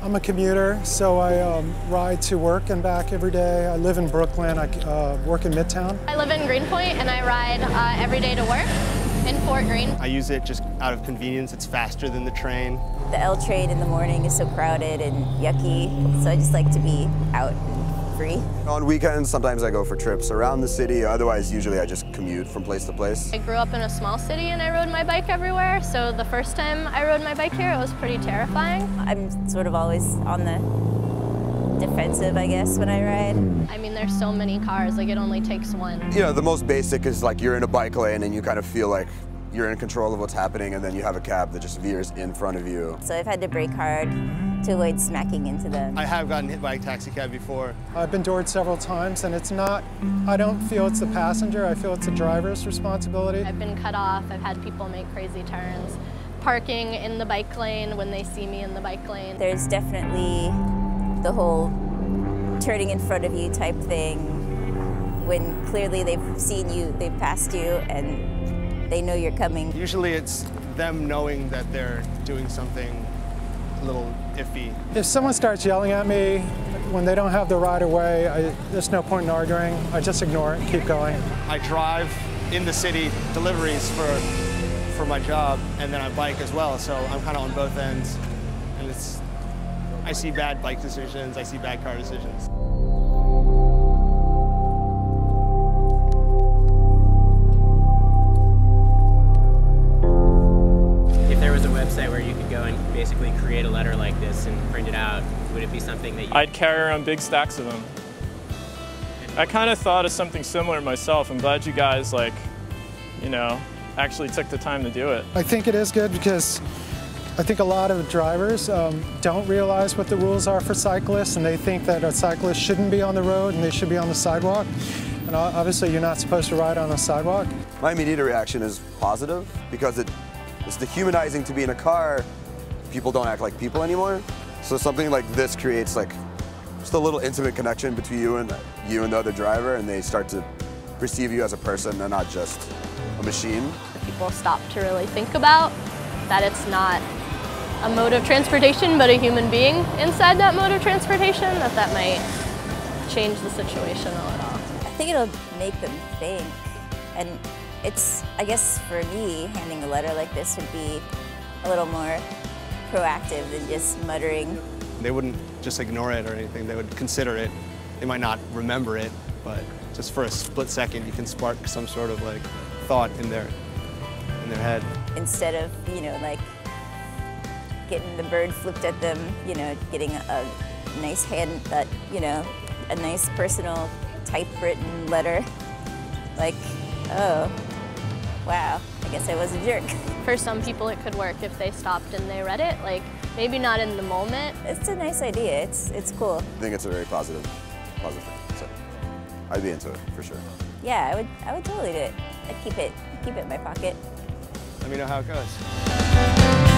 I'm a commuter, so I ride to work and back every day. I live in Brooklyn. I work in Midtown. I live in Greenpoint and I ride every day to work in Fort Greene. I use it just out of convenience. It's faster than the train. The L train in the morning is so crowded and yucky, so I just like to be out and free. On weekends, sometimes I go for trips around the city. Otherwise, usually I just commute from place to place. I grew up in a small city and I rode my bike everywhere, so the first time I rode my bike here, it was pretty terrifying. I'm sort of always on the defensive, I guess, when I ride. I mean, there's so many cars, like it only takes one. You know, the most basic is like you're in a bike lane and you kind of feel like you're in control of what's happening, and then you have a cab that just veers in front of you. So I've had to brake hard to avoid smacking into them. I have gotten hit by a taxi cab before. I've been doored several times, and it's not, I don't feel it's the passenger, I feel it's the driver's responsibility. I've been cut off, I've had people make crazy turns, parking in the bike lane when they see me in the bike lane. There's definitely the whole turning in front of you type thing, when clearly they've seen you, they've passed you, and they know you're coming. Usually it's them knowing that they're doing something a little iffy. If someone starts yelling at me when they don't have the right of way, there's no point in arguing. I just ignore it and keep going. I drive in the city deliveries for my job, and then I bike as well, so I'm kind of on both ends. And I see bad bike decisions, I see bad car decisions. Where you could go and basically create a letter like this and print it out, would it be something that you... I'd carry around big stacks of them. I kind of thought of something similar myself. I'm glad you guys, like, you know, actually took the time to do it. I think it is good because I think a lot of drivers don't realize what the rules are for cyclists, and they think that a cyclist shouldn't be on the road and they should be on the sidewalk. And obviously you're not supposed to ride on a sidewalk. My immediate reaction is positive because it's dehumanizing to be in a car. People don't act like people anymore. So something like this creates like just a little intimate connection between you and the other driver, and they start to perceive you as a person and not just a machine. People stop to really think about that it's not a mode of transportation but a human being inside that mode of transportation, that might change the situation a little. I think it'll make them think, and it's, I guess for me, handing a letter like this would be a little more proactive than just muttering. They wouldn't just ignore it or anything, they would consider it. They might not remember it, but just for a split second you can spark some sort of like thought in their head. Instead of, you know, like getting the bird flipped at them, you know, getting a nice you know, a nice personal typewritten letter, like, oh, wow, I guess I was a jerk. For some people it could work if they stopped and they read it, like maybe not in the moment. It's a nice idea, it's cool. I think it's a very positive thing, so I'd be into it for sure. Yeah, I would totally do it. I'd keep it in my pocket. Let me know how it goes.